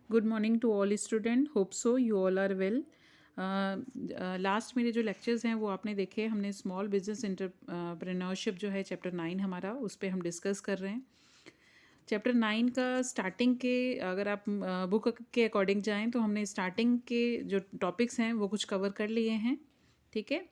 Good morning to all student, hope so you all are well. Last मेरे जो lectures हैं वो आपने देखे। हमने स्मॉल बिजनेस एंटरप्रेन्योरशिप जो है चैप्टर 9 हमारा, उस पर हम डिस्कस कर रहे हैं। चैप्टर 9 का स्टार्टिंग के, अगर आप बुक के अकॉर्डिंग जाएं तो हमने स्टार्टिंग के जो टॉपिक्स हैं वो कुछ कवर कर लिए हैं। ठीक है,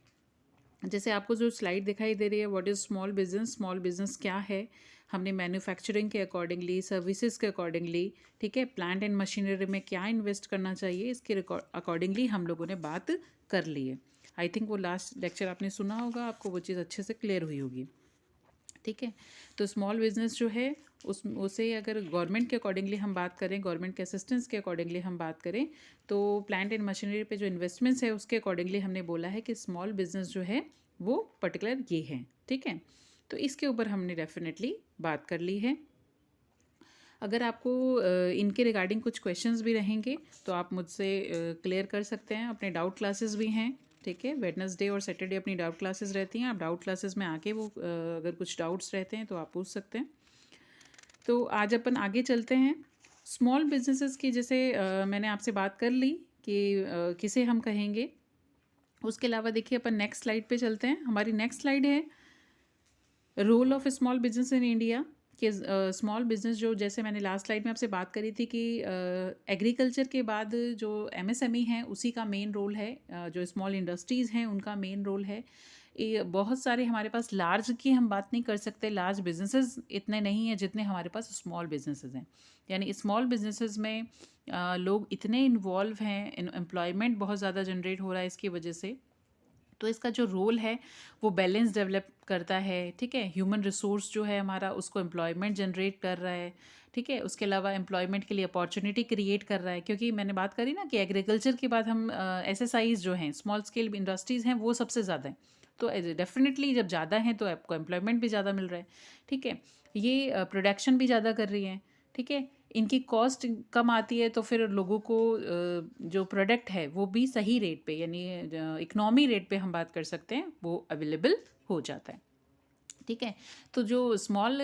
जैसे आपको जो स्लाइड दिखाई दे रही है, व्हाट इज़ स्मॉल बिजनेस क्या है, हमने मैन्युफैक्चरिंग के अकॉर्डिंगली, सर्विसेज के अकॉर्डिंगली, ठीक है, प्लांट एंड मशीनरी में क्या इन्वेस्ट करना चाहिए, इसके अकॉर्डिंगली हम लोगों ने बात कर ली है। आई थिंक वो लास्ट लेक्चर आपने सुना होगा, आपको वो चीज़ अच्छे से क्लियर हुई होगी। ठीक है, तो स्मॉल बिजनेस जो है उसे अगर गवर्नमेंट के अकॉर्डिंगली हम बात करें, गवर्नमेंट के असिस्टेंस के अकॉर्डिंगली हम बात करें, तो प्लांट एंड मशीनरी पे जो इन्वेस्टमेंट्स है उसके अकॉर्डिंगली हमने बोला है कि स्मॉल बिजनेस जो है वो पर्टिकुलर ये है। ठीक है, तो इसके ऊपर हमने डेफिनेटली बात कर ली है। अगर आपको इनके रिगार्डिंग कुछ क्वेश्चंस भी रहेंगे तो आप मुझसे क्लियर कर सकते हैं। अपने डाउट क्लासेस भी हैं, ठीक है, वेडनेसडे और सैटरडे अपनी डाउट क्लासेस रहती हैं। आप डाउट क्लासेस में आके वो अगर कुछ डाउट्स रहते हैं तो आप पूछ सकते हैं। तो आज अपन आगे चलते हैं। स्मॉल बिजनेसेस की जैसे मैंने आपसे बात कर ली कि किसे हम कहेंगे। उसके अलावा देखिए अपन नेक्स्ट स्लाइड पे चलते हैं। हमारी नेक्स्ट स्लाइड है role of small business in India. कि स्मॉल बिजनेस जो, जैसे मैंने लास्ट स्लाइड में आपसे बात करी थी कि एग्रीकल्चर के बाद जो एमएसएमई हैं उसी का मेन रोल है, जो स्मॉल इंडस्ट्रीज़ हैं उनका मेन रोल है। ये बहुत सारे हमारे पास लार्ज की हम बात नहीं कर सकते, लार्ज बिजनेसेस इतने नहीं हैं जितने हमारे पास स्मॉल बिजनेसेस हैं। यानी स्मॉल बिजनेसेस में लोग इतने इन्वॉल्व हैं, एम्प्लॉयमेंट बहुत ज़्यादा जनरेट हो रहा है इसकी वजह से। तो इसका जो रोल है वो बैलेंस डेवलप करता है। ठीक है, ह्यूमन रिसोर्स जो है हमारा उसको एम्प्लॉयमेंट जनरेट कर रहा है। ठीक है, उसके अलावा एम्प्लॉयमेंट के लिए अपॉर्चुनिटी क्रिएट कर रहा है, क्योंकि मैंने बात करी ना कि एग्रीकल्चर के बाद हम एसएसआईज जो हैं, स्मॉल स्केल इंडस्ट्रीज़ हैं, वो सबसे ज़्यादा हैं। तो डेफिनेटली जब ज़्यादा हैं तो आपको एम्प्लॉयमेंट भी ज़्यादा मिल रहा है। ठीक है, ये प्रोडक्शन भी ज़्यादा कर रही हैं। ठीक है, इनकी कॉस्ट कम आती है तो फिर लोगों को जो प्रोडक्ट है वो भी सही रेट पे, यानी इकनॉमी रेट पे हम बात कर सकते हैं, वो अवेलेबल हो जाता है। ठीक है, तो जो स्मॉल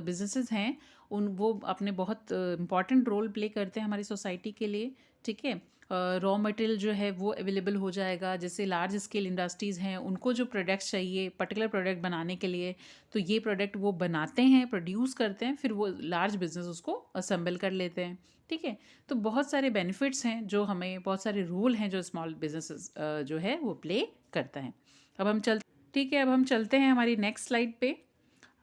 बिजनेसेस हैं उन वो अपने बहुत इम्पॉर्टेंट रोल प्ले करते हैं हमारी सोसाइटी के लिए। ठीक है, रॉ मटेरियल जो है वो अवेलेबल हो जाएगा। जैसे लार्ज स्केल इंडस्ट्रीज़ हैं, उनको जो प्रोडक्ट्स चाहिए पर्टिकुलर प्रोडक्ट बनाने के लिए, तो ये प्रोडक्ट वो बनाते हैं, प्रोड्यूस करते हैं, फिर वो लार्ज बिजनेस उसको असेंबल कर लेते हैं। ठीक है, तो बहुत सारे बेनिफिट्स हैं जो हमें, बहुत सारे रोल हैं जो स्मॉल बिजनेसेस जो है वो प्ले करता है। अब हम चल ठीक है, अब हम चलते हैं हमारी नेक्स्ट स्लाइड पे।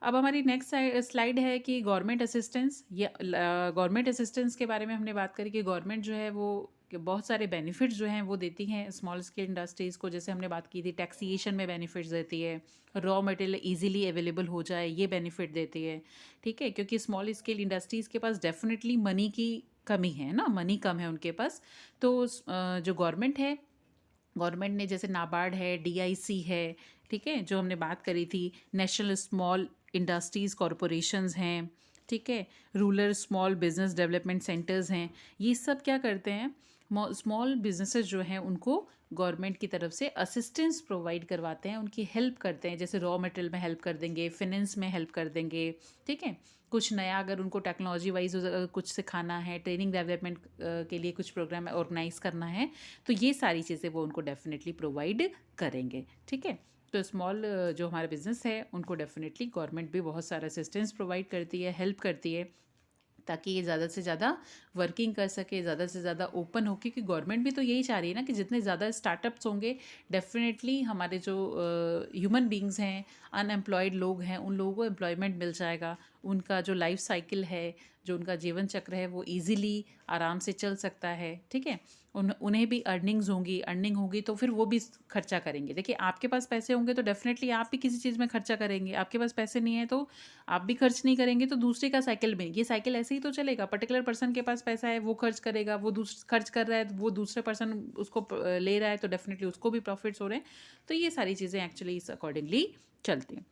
अब हमारी नेक्स्ट स्लाइड है कि गवर्नमेंट असिस्टेंस, या गवर्नमेंट असिस्टेंस के बारे में हमने बात करी कि गवर्नमेंट जो है वो कि बहुत सारे बेनिफिट्स जो हैं वो देती हैं स्मॉल स्केल इंडस्ट्रीज़ को। जैसे हमने बात की थी, टैक्सीशन में बेनिफिट्स देती है, रॉ मटेरियल इजीली अवेलेबल हो जाए ये बेनिफिट देती है। ठीक है, क्योंकि स्मॉल स्केल इंडस्ट्रीज़ के पास डेफिनेटली मनी की कमी है ना, मनी कम है उनके पास। तो जो गवर्नमेंट है, गवर्नमेंट ने जैसे नाबार्ड है, डीआईसी है, ठीक है, जो हमने बात करी थी, नेशनल स्मॉल इंडस्ट्रीज़ कॉरपोरेशंस हैं, ठीक है, rural small business development centres हैं, ये सब क्या करते हैं, स्मॉल बिजनेसेस जो हैं उनको गवर्नमेंट की तरफ से असिस्टेंस प्रोवाइड करवाते हैं, उनकी हेल्प करते हैं। जैसे रॉ मटेरियल में हेल्प कर देंगे, फिनेंस में हेल्प कर देंगे। ठीक है, कुछ नया अगर उनको टेक्नोलॉजी वाइज कुछ सिखाना है, ट्रेनिंग डेवलपमेंट के लिए कुछ प्रोग्राम ऑर्गेनाइज करना है, तो ये सारी चीज़ें वो उनको डेफिनेटली प्रोवाइड करेंगे। ठीक है, तो स्मॉल जो हमारा बिजनेस है उनको डेफिनेटली गवर्नमेंट भी बहुत सारा असिस्टेंस प्रोवाइड करती है, हेल्प करती है, ताकि ये ज़्यादा से ज़्यादा वर्किंग कर सके, ज़्यादा से ज़्यादा ओपन हो। क्योंकि गवर्नमेंट भी तो यही चाह रही है ना कि जितने ज़्यादा स्टार्टअप्स होंगे, डेफिनेटली हमारे जो ह्यूमन बींग्स हैं, अनएम्प्लॉयड लोग हैं, उन लोगों को एम्प्लॉयमेंट मिल जाएगा। उनका जो लाइफ साइकिल है, जो उनका जीवन चक्र है, वो ईजिली आराम से चल सकता है। ठीक है, उन्हें भी अर्निंग होगी तो फिर वो भी खर्चा करेंगे। देखिए, आपके पास पैसे होंगे तो डेफिनेटली आप भी किसी चीज़ में खर्चा करेंगे, आपके पास पैसे नहीं है तो आप भी खर्च नहीं करेंगे, तो दूसरे का साइकिल में, ये साइकिल ऐसे ही तो चलेगा। पर्टिकुलर पर्सन के पास पैसा है, वो खर्च करेगा, वो खर्च कर रहा है, वो दूसरे पर्सन उसको ले रहा है, तो डेफिनेटली उसको भी प्रॉफिट्स हो रहे हैं। तो ये सारी चीज़ें एक्चुअली इस अकॉर्डिंगली चलती हैं।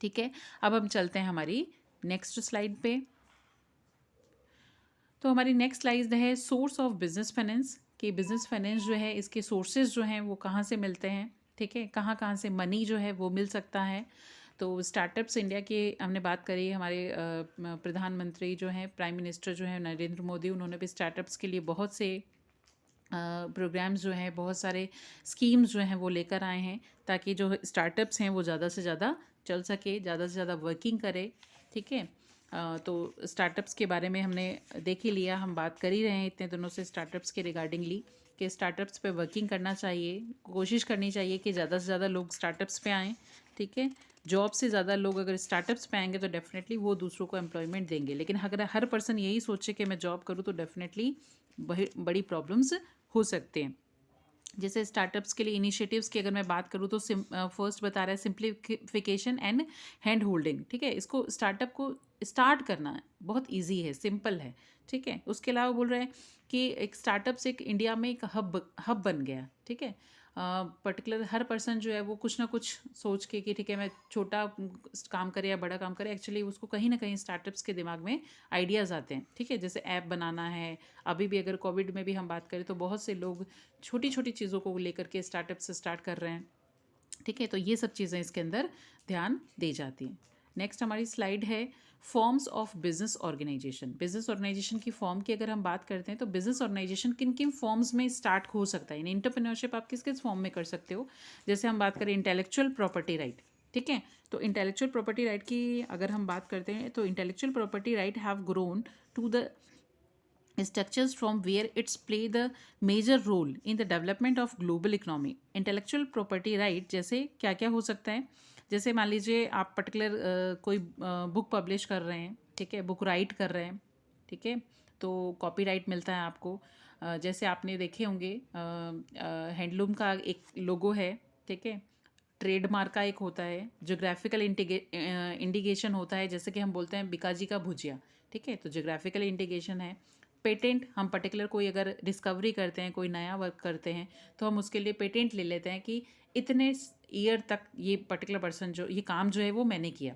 ठीक है, अब हम चलते हैं हमारी नेक्स्ट स्लाइड पे। तो हमारी नेक्स्ट स्लाइड है सोर्स ऑफ बिजनेस फाइनेंस, कि बिजनेस फाइनेंस जो है इसके सोर्सेज जो हैं वो कहाँ से मिलते हैं। ठीक है, कहाँ कहाँ से मनी जो है वो मिल सकता है। तो स्टार्टअप्स इंडिया की हमने बात करी, हमारे प्रधानमंत्री जो हैं, प्राइम मिनिस्टर जो हैं नरेंद्र मोदी, उन्होंने भी स्टार्टअप्स के लिए बहुत से प्रोग्राम्स जो हैं, बहुत सारे स्कीम्स जो हैं वो लेकर आए हैं, ताकि जो स्टार्टअप्स हैं वो ज़्यादा से ज़्यादा चल सके, ज़्यादा से ज़्यादा वर्किंग करे। ठीक है, तो स्टार्टअप्स के बारे में हमने देख ही लिया, हम बात कर ही रहे हैं इतने दिनों से स्टार्टअप्स के रिगार्डिंगली, कि स्टार्टअप्स पे वर्किंग करना चाहिए, कोशिश करनी चाहिए कि ज़्यादा से ज़्यादा लोग स्टार्टअप्स पे आएँ। ठीक है, जॉब से ज़्यादा लोग अगर स्टार्टअप्स पे आएंगे तो डेफिनेटली वो दूसरों को एम्प्लॉयमेंट देंगे, लेकिन अगर हर पर्सन यही सोचे कि मैं जॉब करूँ तो डेफिनेटली बड़ी प्रॉब्लम्स हो सकते हैं। जैसे स्टार्टअप्स के लिए इनिशिएटिव्स की अगर मैं बात करूँ तो फर्स्ट बता रहा है सिंप्लीफिकेशन एंड हैंड होल्डिंग। ठीक है, इसको स्टार्टअप को स्टार्ट करना बहुत इजी है, सिंपल है। ठीक है, उसके अलावा बोल रहे हैं कि एक स्टार्टअप से एक इंडिया में एक हब बन गया। ठीक है, पर्टिकुलर हर पर्सन जो है वो कुछ ना कुछ सोच के कि ठीक है मैं छोटा काम करे या बड़ा काम करे, एक्चुअली उसको कहीं ना कहीं स्टार्टअप्स के दिमाग में आइडियाज़ आते हैं। ठीक है, जैसे ऐप बनाना है, अभी भी अगर कोविड में भी हम बात करें तो बहुत से लोग छोटी छोटी चीज़ों को लेकर के स्टार्टअप से स्टार्ट कर रहे हैं। ठीक है, तो ये सब चीज़ें इसके अंदर ध्यान दी जाती हैं। नेक्स्ट हमारी स्लाइड है forms of business organisation. Business organisation की फॉर्म की अगर हम बात करते हैं तो बिजनेस ऑर्गेनाइजेशन किन किन फॉर्म्स में स्टार्ट हो सकता है, यानी एंटरप्रेन्योरशिप आप किस किस फॉर्म में कर सकते हो। जैसे हम बात करें इंटेलेक्चुअल प्रॉपर्टी राइट। ठीक है, तो इंटेलेक्चुअल प्रॉपर्टी राइट की अगर हम बात करते हैं तो intellectual property right have grown to the structures from where it's play the major role in the development of global economy. Intellectual property right जैसे क्या क्या हो सकता है, जैसे मान लीजिए आप पर्टिकुलर कोई बुक पब्लिश कर रहे हैं। ठीक है, बुक राइट कर रहे हैं। ठीक है, तो कॉपीराइट मिलता है आपको। जैसे आपने देखे होंगे हैंडलूम का एक लोगो है। ठीक है, ट्रेडमार्क का एक होता है, जोग्राफिकल इंडिकेशन होता है, जैसे कि हम बोलते हैं बिकाजी का भुजिया। ठीक है, तो जोग्राफिकल इंडिकेशन है। पेटेंट, हम पर्टिकुलर कोई अगर डिस्कवरी करते हैं, कोई नया वर्क करते हैं तो हम उसके लिए पेटेंट ले लेते हैं कि इतने ईयर तक ये पर्टिकुलर पर्सन जो ये काम जो है वो मैंने किया।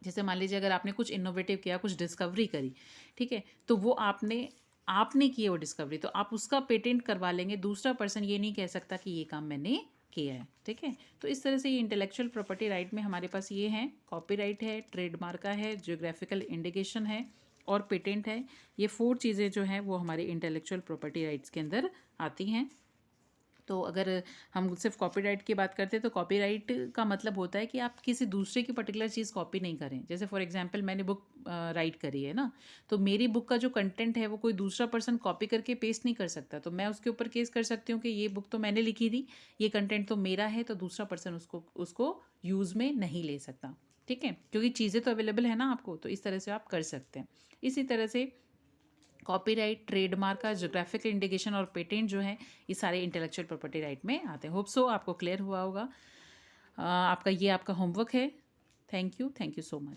जैसे मान लीजिए अगर आपने कुछ इनोवेटिव किया, कुछ डिस्कवरी करी। ठीक है, तो वो आपने की वो डिस्कवरी, तो आप उसका पेटेंट करवा लेंगे, दूसरा पर्सन ये नहीं कह सकता कि ये काम मैंने किया है। ठीक है, तो इस तरह से ये इंटेलेक्चुअल प्रॉपर्टी राइट में हमारे पास ये हैं, कॉपीराइट है, ट्रेडमार्क का है, जियोग्राफिकल इंडिकेशन है और पेटेंट है। ये 4 चीज़ें जो हैं वो हमारे इंटेलेक्चुअल प्रॉपर्टी राइट्स के अंदर आती हैं। तो अगर हम सिर्फ कॉपीराइट की बात करते हैं तो कॉपीराइट का मतलब होता है कि आप किसी दूसरे की पर्टिकुलर चीज़ कॉपी नहीं करें। जैसे फॉर एग्जांपल मैंने बुक राइट करी है ना, तो मेरी बुक का जो कंटेंट है वो कोई दूसरा पर्सन कॉपी करके पेस्ट नहीं कर सकता, तो मैं उसके ऊपर केस कर सकती हूँ कि ये बुक तो मैंने लिखी थी, ये कंटेंट तो मेरा है, तो दूसरा पर्सन उसको यूज़ में नहीं ले सकता। ठीक है, क्योंकि चीज़ें तो अवेलेबल है ना आपको, तो इस तरह से आप कर सकते हैं। इसी तरह से कॉपीराइट, ट्रेडमार्क का ज्योग्राफिकल इंडिकेशन और पेटेंट जो है ये सारे इंटेलेक्चुअल प्रॉपर्टी राइट में आते हैं। होप सो आपको क्लियर हुआ होगा। आपका होमवर्क है। Thank you so much.